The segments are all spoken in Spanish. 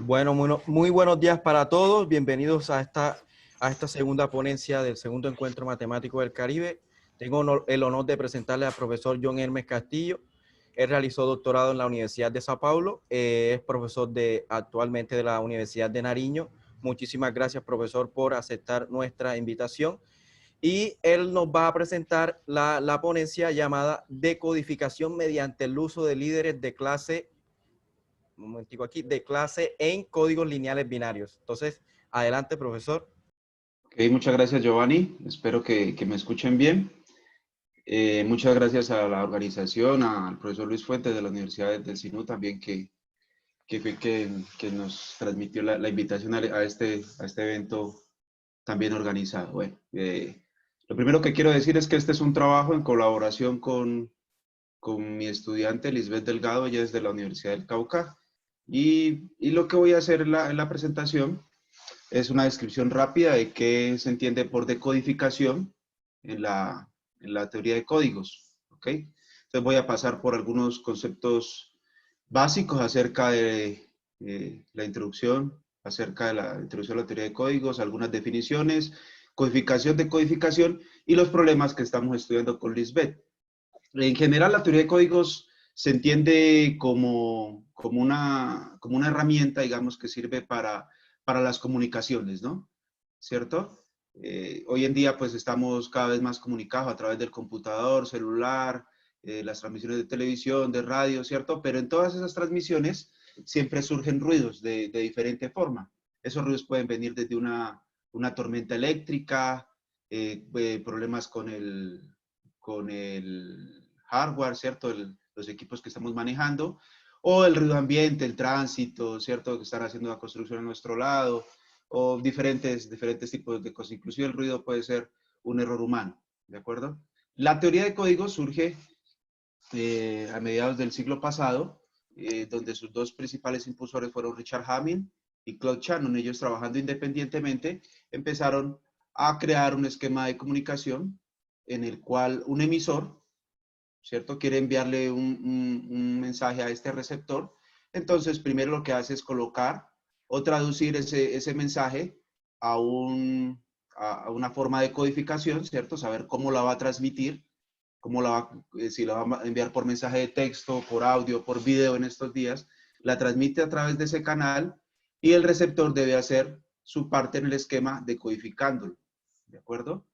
Bueno, muy buenos días para todos. Bienvenidos a esta segunda ponencia del segundo encuentro matemático del Caribe. Tengo el honor de presentarle al profesor John Hermes Castillo. Él realizó doctorado en la Universidad de Sao Paulo. Es profesor actualmente de la Universidad de Nariño. Muchísimas gracias, profesor, por aceptar nuestra invitación. Y él nos va a presentar la ponencia llamada Decodificación mediante el uso de líderes de clase un momentico aquí, de clase en códigos lineales binarios. Entonces, adelante, profesor. Ok, muchas gracias, Giovanni. Espero que me escuchen bien. Muchas gracias a la organización, al profesor Luis Fuentes de la Universidad del SINU también, que nos transmitió la invitación a este evento tan bien organizado. Bueno, lo primero que quiero decir es que este es un trabajo en colaboración con mi estudiante Lisbeth Delgado, ella es de la Universidad del Cauca, y lo que voy a hacer en la presentación es una descripción rápida de qué se entiende por decodificación en la teoría de códigos. ¿Ok? Entonces voy a pasar por algunos conceptos básicos acerca de la introducción, acerca de la introducción a la teoría de códigos, algunas definiciones, codificación, decodificación y los problemas que estamos estudiando con Lisbeth. En general, la teoría de códigos se entiende como una herramienta, digamos, que sirve para las comunicaciones, ¿no? ¿Cierto? Hoy en día, pues, estamos cada vez más comunicados a través del computador, celular, las transmisiones de televisión, de radio, ¿cierto? Pero en todas esas transmisiones siempre surgen ruidos de diferente forma. Esos ruidos pueden venir desde una tormenta eléctrica, problemas con el hardware, ¿cierto? Los equipos que estamos manejando, o el ruido ambiente, el tránsito, ¿cierto? Que están haciendo la construcción a nuestro lado, o diferentes tipos de cosas. Inclusive el ruido puede ser un error humano, ¿de acuerdo? La teoría de código surge a mediados del siglo pasado, donde sus dos principales impulsores fueron Richard Hamming y Claude Shannon. Ellos, trabajando independientemente, empezaron a crear un esquema de comunicación en el cual un emisor, ¿cierto?, quiere enviarle un mensaje a este receptor. Entonces, primero lo que hace es colocar o traducir ese mensaje a una forma de codificación, ¿cierto? Saber cómo la va a transmitir, si la va a enviar por mensaje de texto, por audio, por video en estos días, la transmite a través de ese canal y el receptor debe hacer su parte en el esquema decodificándolo, ¿de acuerdo?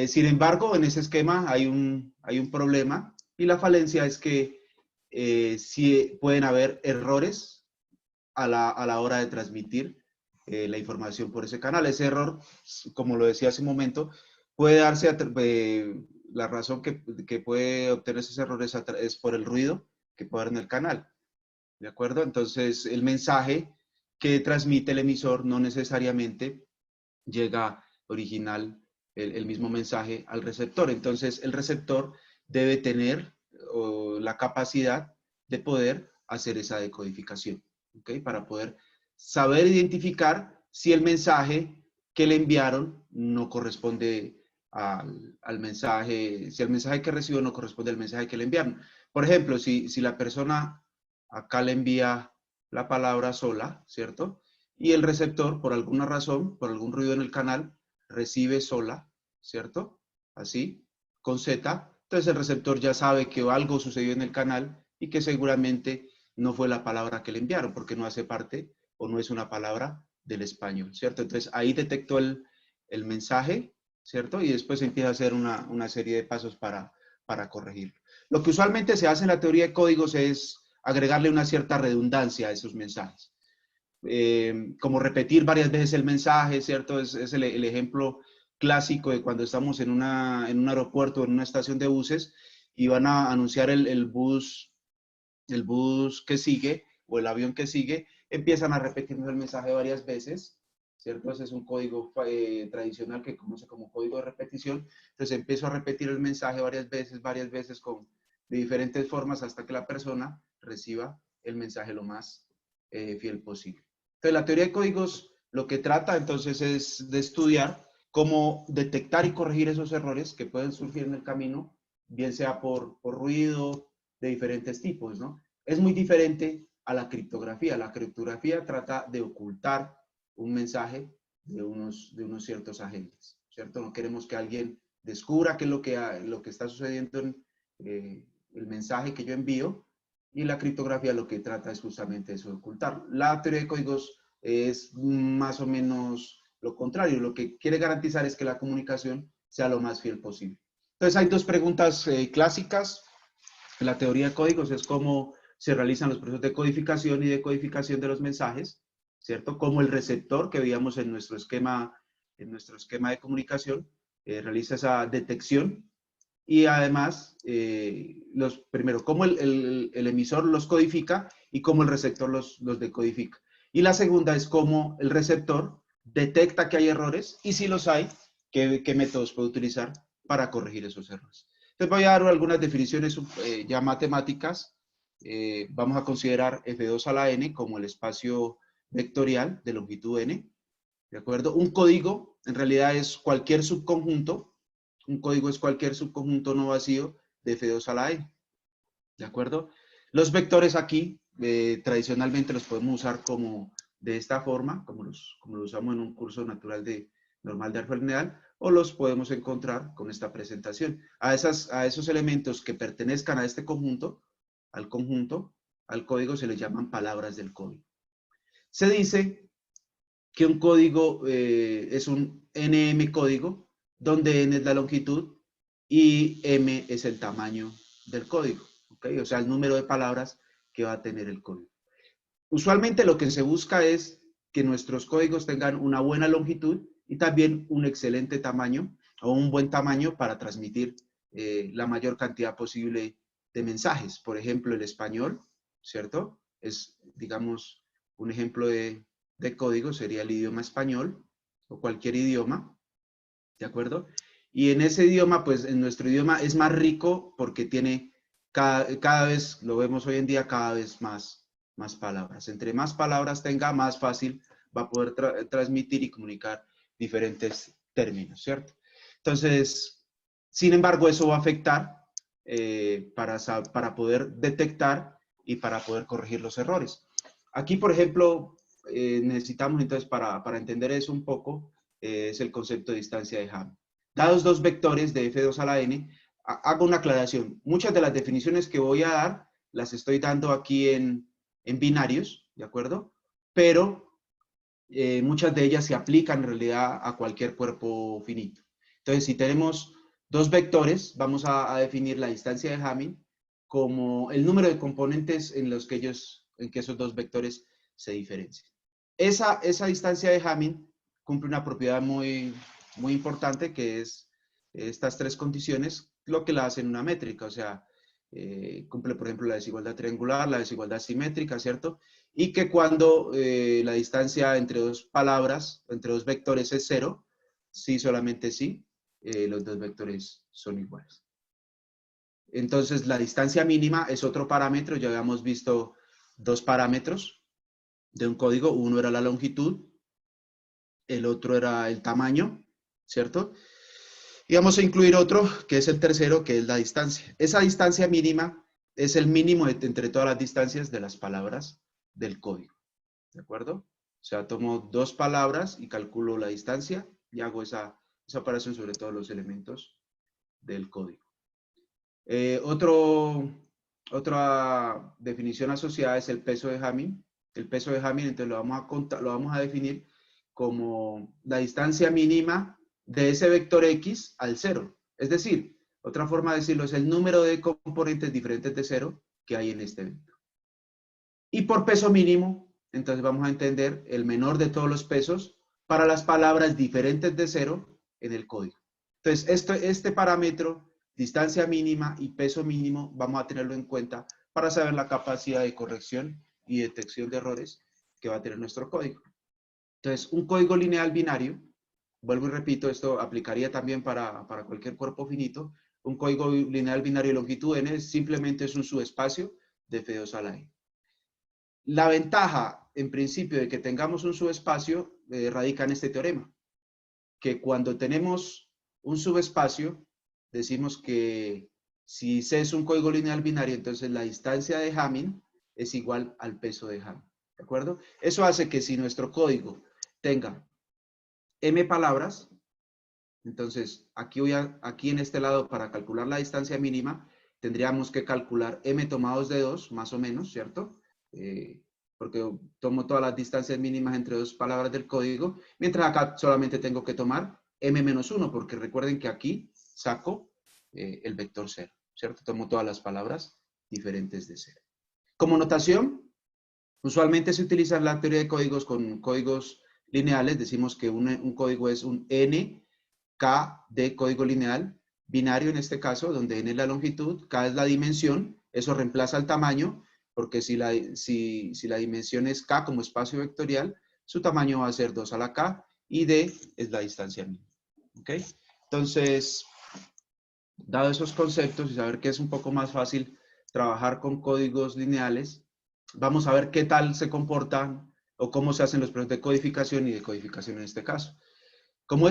Sin embargo, en ese esquema hay un problema y la falencia es que sí pueden haber errores a la hora de transmitir la información por ese canal. Ese error, como lo decía hace un momento, puede darse, la razón que puede obtener esos errores es por el ruido que puede haber en el canal, ¿de acuerdo? Entonces, el mensaje que transmite el emisor no necesariamente llega original el mismo mensaje al receptor. Entonces, el receptor debe tener la capacidad de poder hacer esa decodificación, ¿ok? Para poder saber identificar si el mensaje que le enviaron no corresponde al mensaje, si el mensaje que recibió no corresponde al mensaje que le enviaron. Por ejemplo, si la persona acá le envía la palabra sola, ¿cierto? Y el receptor, por alguna razón, por algún ruido en el canal, recibe sola, ¿cierto? Así, con Z. Entonces el receptor ya sabe que algo sucedió en el canal y que seguramente no fue la palabra que le enviaron, porque no hace parte o no es una palabra del español, ¿cierto? Entonces ahí detectó el mensaje, ¿cierto? Y después empieza a hacer una serie de pasos para corregirlo. Lo que usualmente se hace en la teoría de códigos es agregarle una cierta redundancia a esos mensajes. Como repetir varias veces el mensaje, ¿cierto? Es el ejemplo clásico de cuando estamos en un aeropuerto, en una estación de buses, y van a anunciar el bus que sigue, o el avión que sigue, empiezan a repetirnos el mensaje varias veces, ¿cierto? Ese es un código tradicional que conoce como código de repetición. Entonces empiezo a repetir el mensaje varias veces, de diferentes formas, hasta que la persona reciba el mensaje lo más fiel posible. Entonces, la teoría de códigos lo que trata entonces es de estudiar cómo detectar y corregir esos errores que pueden surgir en el camino, bien sea por ruido de diferentes tipos, ¿no? Es muy diferente a la criptografía. La criptografía trata de ocultar un mensaje de unos ciertos agentes, ¿cierto? No queremos que alguien descubra qué es lo que está sucediendo en el mensaje que yo envío, y la criptografía lo que trata es justamente eso, de ocultar. La teoría de códigos es más o menos lo contrario. Lo que quiere garantizar es que la comunicación sea lo más fiel posible. Entonces hay dos preguntas clásicas. La teoría de códigos es cómo se realizan los procesos de codificación y decodificación de los mensajes, ¿cierto? Como el receptor que veíamos en nuestro esquema de comunicación realiza esa detección, y además, primero, cómo el emisor los codifica y cómo el receptor los decodifica. Y la segunda es cómo el receptor detecta que hay errores, y si los hay, qué métodos puede utilizar para corregir esos errores. Entonces voy a dar algunas definiciones ya matemáticas. Vamos a considerar F2 a la n como el espacio vectorial de longitud n, ¿de acuerdo? Un código en realidad es cualquier subconjunto. Un código es cualquier subconjunto no vacío de F2 a la n, ¿de acuerdo? Los vectores aquí, tradicionalmente los podemos usar como de esta forma, como los usamos en un curso normal de álgebra lineal, o los podemos encontrar con esta presentación. A esos elementos que pertenezcan a este conjunto, al código, se les llaman palabras del código. Se dice que un código es un NM código, donde n es la longitud y m es el tamaño del código, ¿ok? O sea, el número de palabras que va a tener el código. Usualmente lo que se busca es que nuestros códigos tengan una buena longitud y también un excelente tamaño o un buen tamaño para transmitir la mayor cantidad posible de mensajes. Por ejemplo, el español, ¿cierto? Es, digamos, un ejemplo de código sería el idioma español o cualquier idioma, ¿de acuerdo? Y en ese idioma, pues en nuestro idioma es más rico porque tiene cada vez, lo vemos hoy en día, cada vez más palabras. Entre más palabras tenga, más fácil va a poder transmitir y comunicar diferentes términos, ¿cierto? Entonces, sin embargo, eso va a afectar para poder detectar y para poder corregir los errores. Aquí, por ejemplo, necesitamos entonces para entender eso un poco, es el concepto de distancia de Hamming. Dados dos vectores de F2 a la n, hago una aclaración. Muchas de las definiciones que voy a dar las estoy dando aquí en binarios, ¿de acuerdo? Pero muchas de ellas se aplican en realidad a cualquier cuerpo finito. Entonces, si tenemos dos vectores, vamos a definir la distancia de Hamming como el número de componentes en que esos dos vectores se diferencian. Esa distancia de Hamming cumple una propiedad muy importante, que es estas tres condiciones, lo que la hacen una métrica. O sea, cumple, por ejemplo, la desigualdad triangular, la desigualdad simétrica, ¿cierto? Y que cuando la distancia entre dos palabras, entre dos vectores es cero, sí, solamente sí, los dos vectores son iguales. Entonces, la distancia mínima es otro parámetro. Ya habíamos visto dos parámetros de un código. Uno era la longitud, el otro era el tamaño, ¿cierto? Y vamos a incluir otro, que es el tercero, que es la distancia. Esa distancia mínima es el mínimo entre todas las distancias de las palabras del código, ¿de acuerdo? O sea, tomo dos palabras y calculo la distancia y hago esa operación sobre todos los elementos del código. Otra definición asociada es el peso de Hamming. El peso de Hamming, entonces lo vamos a definir como la distancia mínima de ese vector X al cero. Es decir, otra forma de decirlo es el número de componentes diferentes de cero que hay en este vector. Y por peso mínimo, entonces vamos a entender el menor de todos los pesos para las palabras diferentes de cero en el código. Entonces, este parámetro, distancia mínima y peso mínimo, vamos a tenerlo en cuenta para saber la capacidad de corrección y detección de errores que va a tener nuestro código. Entonces, un código lineal binario, vuelvo y repito, esto aplicaría también para cualquier cuerpo finito. Un código lineal binario de longitud n simplemente es un subespacio de F2 a la n. La ventaja, en principio, de que tengamos un subespacio radica en este teorema, que cuando tenemos un subespacio, decimos que si C es un código lineal binario, entonces la distancia de Hamming es igual al peso de Jano, ¿de acuerdo? Eso hace que si nuestro código tenga m palabras, entonces aquí en este lado para calcular la distancia mínima, tendríamos que calcular m tomados de 2, más o menos, ¿cierto? Porque tomo todas las distancias mínimas entre dos palabras del código, mientras acá solamente tengo que tomar m-1, porque recuerden que aquí saco el vector 0, ¿cierto? Tomo todas las palabras diferentes de 0. Como notación, usualmente se utiliza la teoría de códigos con códigos lineales. Decimos que un código es un n, k de código lineal, binario en este caso, donde n es la longitud, k es la dimensión, eso reemplaza el tamaño, porque si la dimensión es k como espacio vectorial, su tamaño va a ser 2 a la k, y d es la distancia mínima. ¿Ok? Entonces, dado esos conceptos y saber que es un poco más fácil trabajar con códigos lineales, vamos a ver qué tal se comportan o cómo se hacen los procesos de codificación y decodificación en este caso. Como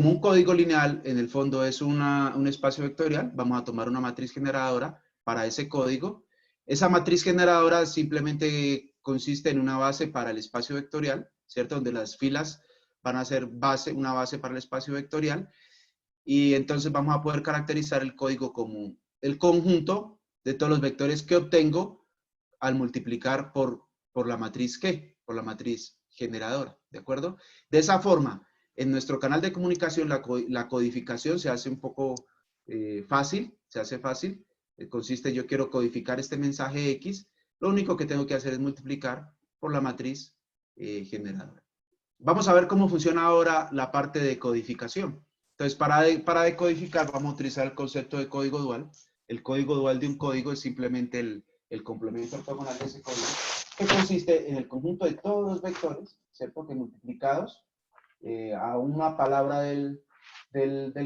un código lineal, en el fondo es un espacio vectorial, vamos a tomar una matriz generadora para ese código. Esa matriz generadora simplemente consiste en una base para el espacio vectorial, ¿cierto? Donde las filas van a ser una base para el espacio vectorial. Y entonces vamos a poder caracterizar el código como el conjunto de todos los vectores que obtengo al multiplicar por la matriz ¿qué? Por la matriz generadora, ¿de acuerdo? De esa forma, en nuestro canal de comunicación la codificación se hace un poco fácil, se hace fácil. Consiste, yo quiero codificar este mensaje X, lo único que tengo que hacer es multiplicar por la matriz generadora. Vamos a ver cómo funciona ahora la parte de codificación. Entonces, para decodificar vamos a utilizar el concepto de código dual. El código dual de un código es simplemente el complemento ortogonal de ese código, que consiste en el conjunto de todos los vectores, ¿cierto? Que multiplicados a una palabra del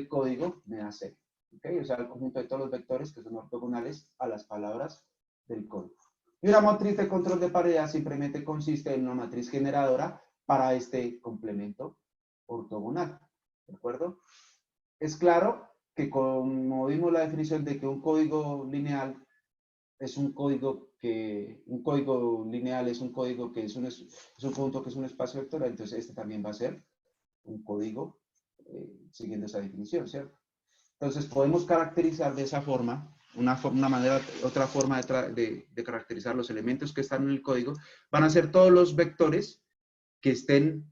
código me da 0. ¿Okay? O sea, el conjunto de todos los vectores que son ortogonales a las palabras del código. Y una matriz de control de paridad simplemente consiste en una matriz generadora para este complemento ortogonal. ¿De acuerdo? Es claro que como vimos la definición de que un código lineal es un código lineal es un código que es un conjunto que es un espacio vectorial, entonces este también va a ser un código siguiendo esa definición, ¿cierto? Entonces podemos caracterizar de esa forma, otra forma de caracterizar los elementos que están en el código, van a ser todos los vectores que estén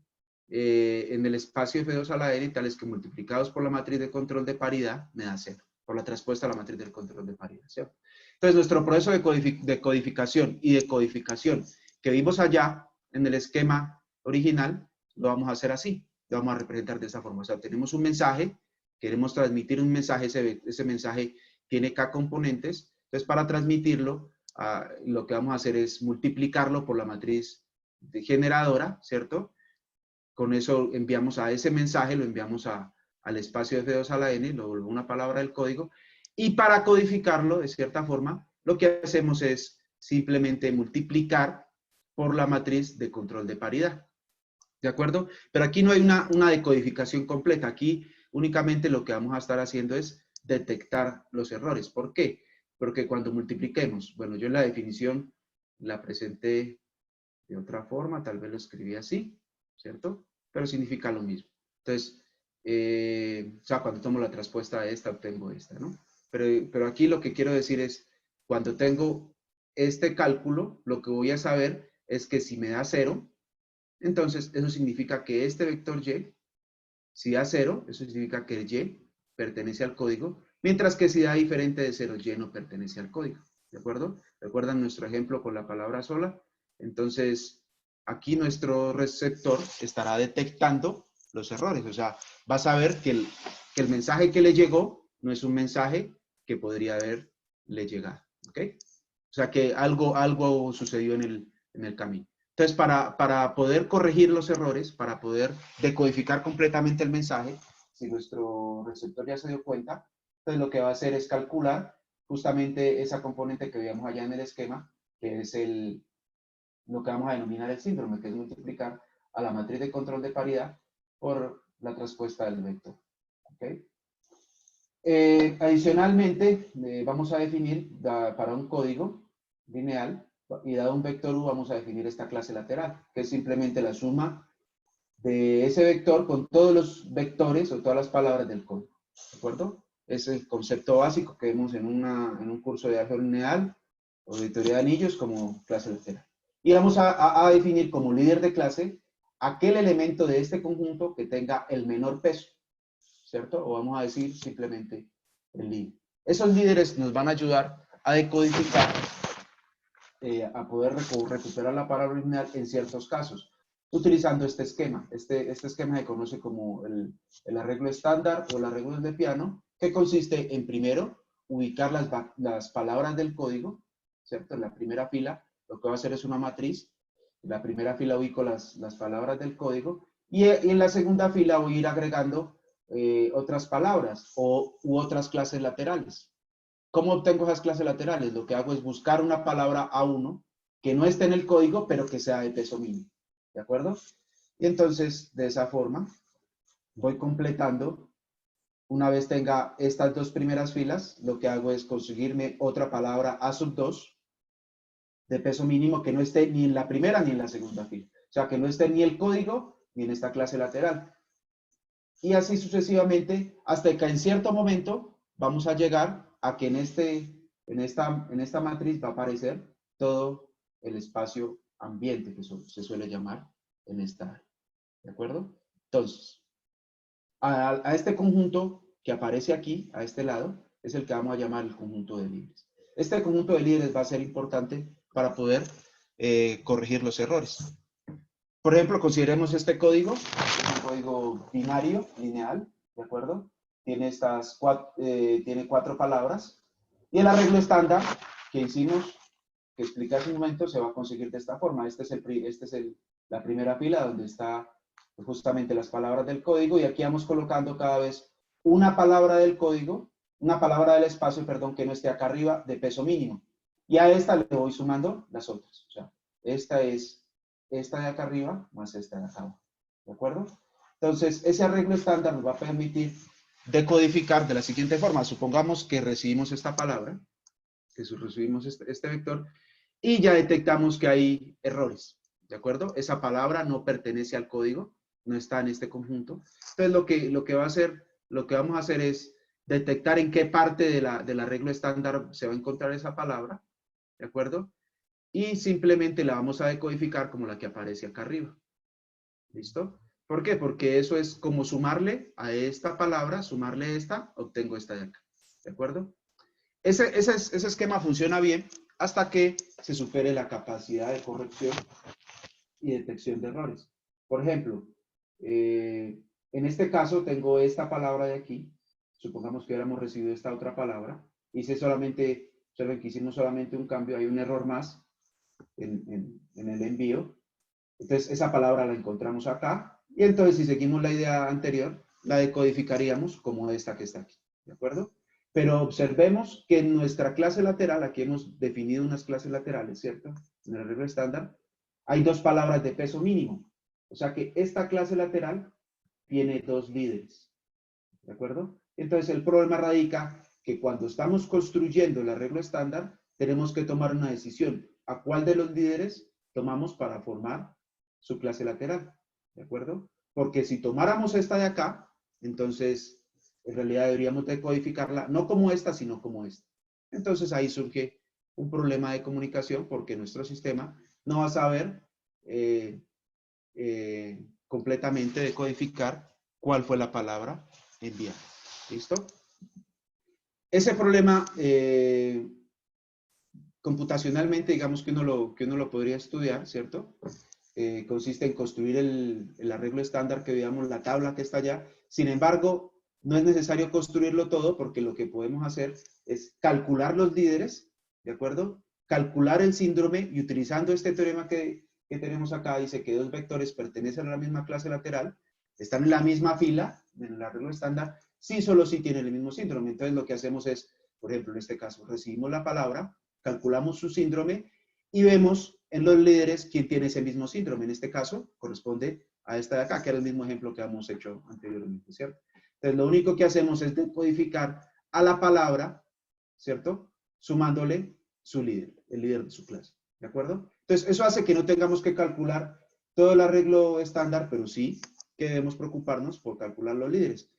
en el espacio F2 a la n, tales que multiplicados por la matriz de control de paridad me da 0, por la traspuesta a la matriz del control de paridad, ¿cierto? Entonces, nuestro proceso de codificación y de codificación que vimos allá en el esquema original, lo vamos a hacer así, lo vamos a representar de esa forma. O sea, tenemos un mensaje, queremos transmitir un mensaje, ese mensaje tiene K componentes, entonces para transmitirlo, lo que vamos a hacer es multiplicarlo por la matriz generadora, ¿cierto? Con eso enviamos a ese mensaje, lo enviamos al espacio F2 a la n, lo vuelvo una palabra del código, y para codificarlo, de cierta forma, lo que hacemos es simplemente multiplicar por la matriz de control de paridad. ¿De acuerdo? Pero aquí no hay una decodificación completa. Aquí únicamente lo que vamos a estar haciendo es detectar los errores. ¿Por qué? Porque cuando multipliquemos, bueno, yo en la definición la presenté de otra forma, tal vez lo escribí así, ¿cierto? Pero significa lo mismo. Entonces, o sea, cuando tomo la traspuesta de esta, obtengo esta, ¿no? Pero aquí lo que quiero decir es, cuando tengo este cálculo, lo que voy a saber es que si me da 0, entonces eso significa que este vector y, si da 0, eso significa que el y pertenece al código, mientras que si da diferente de 0, y no pertenece al código, ¿de acuerdo? ¿Recuerdan nuestro ejemplo con la palabra sola? Entonces, aquí nuestro receptor estará detectando los errores, o sea, va a saber que el mensaje que le llegó no es un mensaje que podría haberle llegado, ¿ok? O sea, que algo sucedió en el camino. Entonces, para poder corregir los errores, para poder decodificar completamente el mensaje, si nuestro receptor ya se dio cuenta, entonces lo que va a hacer es calcular justamente esa componente que veíamos allá en el esquema, que es lo que vamos a denominar el síndrome, que es multiplicar a la matriz de control de paridad por la traspuesta del vector. ¿Okay? Adicionalmente, vamos a definir para un código lineal, y dado un vector U vamos a definir esta clase lateral, que es simplemente la suma de ese vector con todos los vectores o todas las palabras del código. ¿De acuerdo? Es el concepto básico que vemos en un curso de álgebra lineal o de teoría de anillos como clase lateral. Y vamos a definir como líder de clase aquel elemento de este conjunto que tenga el menor peso, ¿cierto? O vamos a decir simplemente el líder. Esos líderes nos van a ayudar a decodificar, a poder recuperar la palabra lineal en ciertos casos, utilizando este esquema. Este esquema se conoce como el arreglo estándar o el arreglo de piano, que consiste en, primero, ubicar las palabras del código, ¿cierto? En la primera fila, lo que va a hacer es una matriz. En la primera fila ubico las palabras del código y en la segunda fila voy a ir agregando otras palabras u otras clases laterales. ¿Cómo obtengo esas clases laterales? Lo que hago es buscar una palabra A1 que no esté en el código, pero que sea de peso mínimo. ¿De acuerdo? Y entonces, de esa forma, voy completando. Una vez tenga estas dos primeras filas, lo que hago es conseguirme otra palabra A2 de peso mínimo que no esté ni en la primera ni en la segunda fila. O sea, que no esté ni el código ni en esta clase lateral. Y así sucesivamente, hasta que en cierto momento vamos a llegar a que en esta matriz va a aparecer todo el espacio ambiente, que se suele llamar en esta área. ¿De acuerdo? Entonces, a este conjunto que aparece aquí, a este lado, es el que vamos a llamar el conjunto de líderes. Este conjunto de líderes va a ser importante para poder corregir los errores. Por ejemplo, consideremos este código, es un código binario, lineal, ¿de acuerdo? Tiene tiene 4 palabras. Y el arreglo estándar que hicimos, que expliqué hace un momento, se va a conseguir de esta forma. Esta es la primera fila donde está justamente las palabras del código y aquí vamos colocando cada vez una palabra del código, una palabra del espacio, perdón, que no esté acá arriba de peso mínimo. Y a esta le voy sumando las otras. O sea, esta es esta de acá arriba más esta de acá abajo. ¿De acuerdo? Entonces, ese arreglo estándar nos va a permitir decodificar de la siguiente forma. Supongamos que recibimos esta palabra, que recibimos este vector, y ya detectamos que hay errores. ¿De acuerdo? Esa palabra no pertenece al código, no está en este conjunto. Entonces, lo que vamos a hacer es detectar en qué parte del arreglo estándar se va a encontrar esa palabra. ¿De acuerdo? Y simplemente la vamos a decodificar como la que aparece acá arriba. ¿Listo? ¿Por qué? Porque eso es como sumarle a esta palabra, sumarle esta, obtengo esta de acá. ¿De acuerdo? Ese esquema funciona bien hasta que se supere la capacidad de corrección y detección de errores. Por ejemplo, en este caso tengo esta palabra de aquí. Supongamos que hubiéramos recibido esta otra palabra. Observen que hicimos solamente un cambio, hay un error más en el envío. Entonces, esa palabra la encontramos acá. Y entonces, si seguimos la idea anterior, la decodificaríamos como esta que está aquí. ¿De acuerdo? Pero observemos que en nuestra clase lateral, aquí hemos definido unas clases laterales, ¿cierto? En el arreglo estándar, hay 2 palabras de peso mínimo. O sea que esta clase lateral tiene 2 líderes. ¿De acuerdo? Entonces, el problema radica que cuando estamos construyendo el arreglo estándar, tenemos que tomar una decisión. ¿A cuál de los líderes tomamos para formar su clase lateral? ¿De acuerdo? Porque si tomáramos esta de acá, entonces en realidad deberíamos decodificarla no como esta, sino como esta. Entonces ahí surge un problema de comunicación porque nuestro sistema no va a saber completamente decodificar cuál fue la palabra enviada. ¿Listo? Ese problema computacionalmente, digamos que uno lo podría estudiar, ¿cierto? Consiste en construir el arreglo estándar que veamos, la tabla que está allá. Sin embargo, no es necesario construirlo todo porque lo que podemos hacer es calcular los líderes, ¿de acuerdo? Calcular el síndrome y utilizando este teorema que tenemos acá, dice que 2 vectores pertenecen a la misma clase lateral, están en la misma fila, en el arreglo estándar, sí, solo sí tienen el mismo síndrome. Entonces lo que hacemos es, por ejemplo, en este caso, recibimos la palabra, calculamos su síndrome y vemos en los líderes quién tiene ese mismo síndrome. En este caso, corresponde a esta de acá, que era el mismo ejemplo que hemos hecho anteriormente, ¿cierto? Entonces, lo único que hacemos es decodificar a la palabra, ¿cierto? Sumándole su líder, el líder de su clase. ¿De acuerdo? Entonces, eso hace que no tengamos que calcular todo el arreglo estándar, pero sí que debemos preocuparnos por calcular los líderes.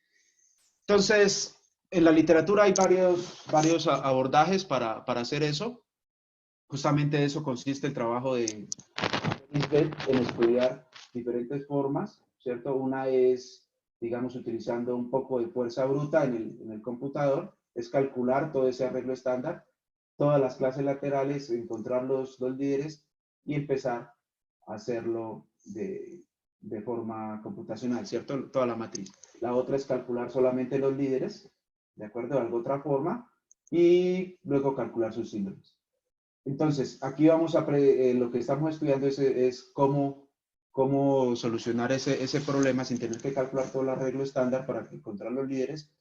Entonces, en la literatura hay varios abordajes para hacer eso. Justamente de eso consiste el trabajo de Lisbeth en estudiar diferentes formas, ¿cierto? Una es, digamos, utilizando un poco de fuerza bruta en el computador, es calcular todo ese arreglo estándar, todas las clases laterales, encontrar los líderes y empezar a hacerlo de forma computacional, ¿cierto? Toda la matriz. La otra es calcular solamente los líderes, ¿de acuerdo? De alguna otra forma, y luego calcular sus síndromes. Entonces, aquí vamos a, lo que estamos estudiando es cómo solucionar ese problema sin tener que calcular todo el arreglo estándar para encontrar los líderes.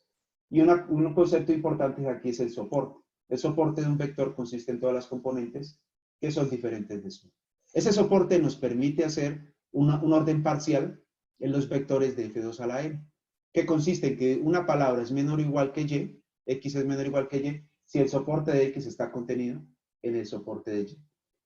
Y un concepto importante aquí es el soporte. El soporte de un vector consiste en todas las componentes que son diferentes de su. Ese soporte nos permite hacer un orden parcial en los vectores de f2 a la n, que consiste en que una palabra es menor o igual que y, x es menor o igual que y, si el soporte de x está contenido en el soporte de y.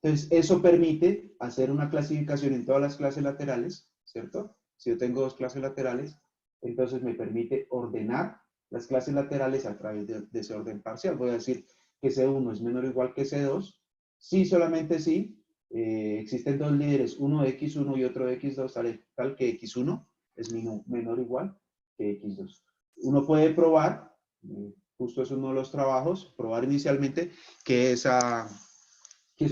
Entonces, eso permite hacer una clasificación en todas las clases laterales, ¿cierto? Si yo tengo dos clases laterales, entonces me permite ordenar las clases laterales a través de ese orden parcial. Voy a decir que C1 es menor o igual que C2, sí, solamente sí, existen dos líderes, uno de X1 y otro de X2, tal que X1 es menor o igual que X2. Uno puede probar, justo es uno de los trabajos, probar inicialmente que ese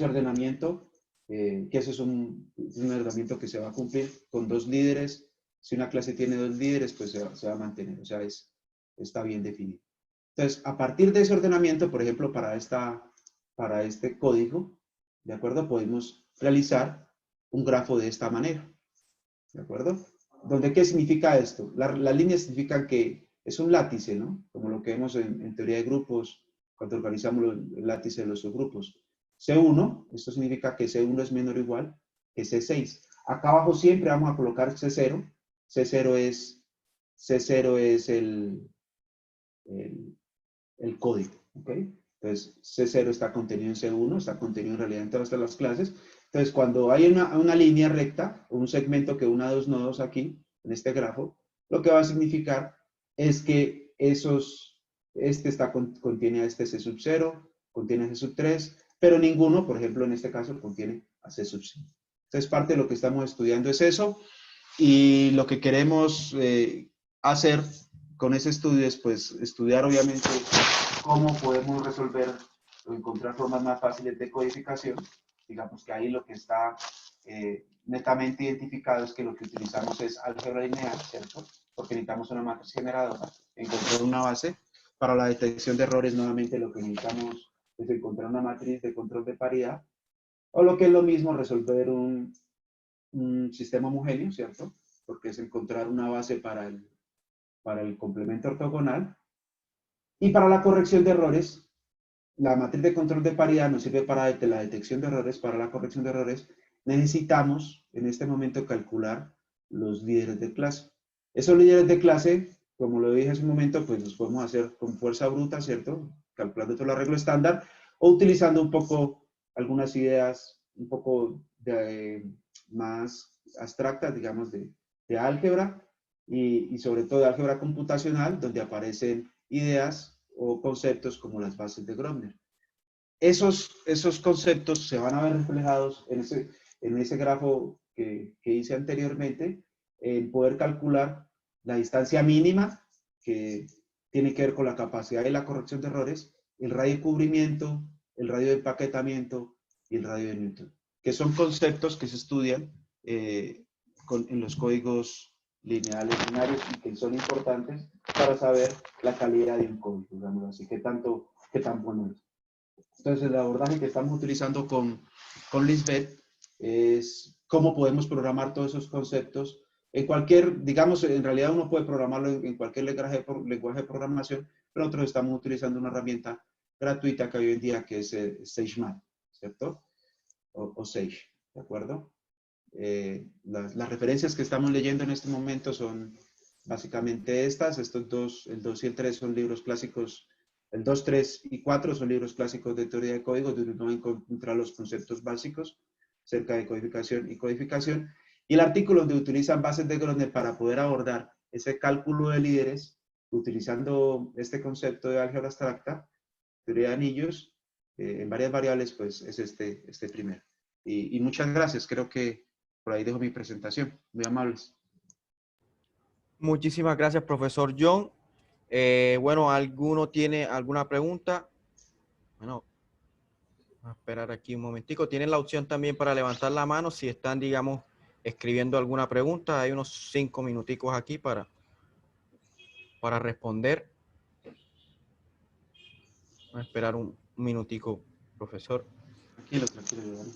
ordenamiento, que ese es un ordenamiento que se va a cumplir con dos líderes. Si una clase tiene dos líderes, pues se va a mantener, o sea, está bien definido. Entonces, a partir de ese ordenamiento, por ejemplo, para este código, ¿de acuerdo? Podemos realizar un grafo de esta manera, ¿de acuerdo? ¿Dónde qué significa esto? Las líneas significan que es un látice, ¿no? Como lo que vemos en teoría de grupos, cuando organizamos el látice de los subgrupos. C1, esto significa que C1 es menor o igual que C6. Acá abajo siempre vamos a colocar C0. C0 es el código, ¿ok? Entonces, C0 está contenido en C1, está contenido en realidad en todas las clases. Entonces, cuando hay una línea recta, un segmento que una dos nodos aquí, en este grafo, lo que va a significar es que contiene a este C sub 0, contiene a C sub 3, pero ninguno, por ejemplo, en este caso, contiene a C sub 5. Entonces, parte de lo que estamos estudiando es eso, y lo que queremos hacer con ese estudio es, pues, estudiar obviamente cómo podemos resolver o encontrar formas más fáciles de codificación. Digamos que ahí lo que está netamente identificado es que lo que utilizamos es álgebra lineal, ¿cierto? Porque necesitamos una matriz generadora, encontrar una base. Para la detección de errores, nuevamente lo que necesitamos es encontrar una matriz de control de paridad, o lo que es lo mismo, resolver un sistema homogéneo, ¿cierto? Porque es encontrar una base para el complemento ortogonal. Y para la corrección de errores, la matriz de control de paridad nos sirve para la detección de errores. Para la corrección de errores, necesitamos en este momento calcular los líderes de clase. Esos líderes de clase, como lo dije hace un momento, pues los podemos hacer con fuerza bruta, ¿cierto? Calculando todo el arreglo estándar, o utilizando un poco algunas ideas un poco más abstractas, digamos, de álgebra y sobre todo de álgebra computacional, donde aparecen ideas o conceptos como las bases de Grobner. Esos conceptos se van a ver reflejados en ese grafo que hice anteriormente, en poder calcular la distancia mínima, que tiene que ver con la capacidad de la corrección de errores, el radio de cubrimiento, el radio de empaquetamiento y el radio de Newton, que son conceptos que se estudian en los códigos lineales binarios y que son importantes para saber la calidad de un código, digamos así, qué tan bueno es. Entonces, el abordaje que estamos utilizando con Lisbeth es cómo podemos programar todos esos conceptos en cualquier, digamos, en realidad uno puede programarlo en cualquier lenguaje de programación, pero nosotros estamos utilizando una herramienta gratuita que hoy en día que es SageMath, ¿cierto? O Sage, ¿de acuerdo? Las referencias que estamos leyendo en este momento son básicamente estas. Estos dos, el 2 y el 3, son libros clásicos El 2, 3 y 4 son libros clásicos de teoría de códigos, donde uno va a encontrar los conceptos básicos acerca de codificación y codificación. Y el artículo donde utilizan bases de Grotner para poder abordar ese cálculo de líderes, utilizando este concepto de álgebra abstracta, teoría de anillos, en varias variables, pues es este primero. Y muchas gracias, creo que por ahí dejo mi presentación. Muy amables. Muchísimas gracias, profesor John. Bueno, ¿alguno tiene alguna pregunta? Bueno, vamos a esperar aquí un momentico. Tienen la opción también para levantar la mano si están, digamos, escribiendo alguna pregunta. Hay unos 5 minuticos aquí para responder. Vamos a esperar un minutico, profesor. Tranquilo, tranquilo, Giovanni.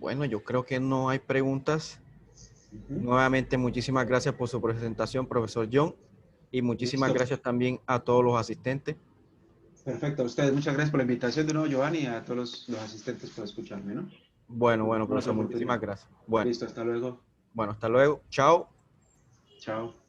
Bueno, yo creo que no hay preguntas. Nuevamente, muchísimas gracias por su presentación, profesor John, y muchísimas Listo. gracias también a todos los asistentes. Perfecto, a ustedes. Muchas gracias por la invitación de nuevo, Giovanni, y a todos los asistentes por escucharme, ¿no? Bueno, Una profesor, oportunidad. muchísimas gracias. Bueno, Listo, hasta luego. hasta luego. Chao. Chao.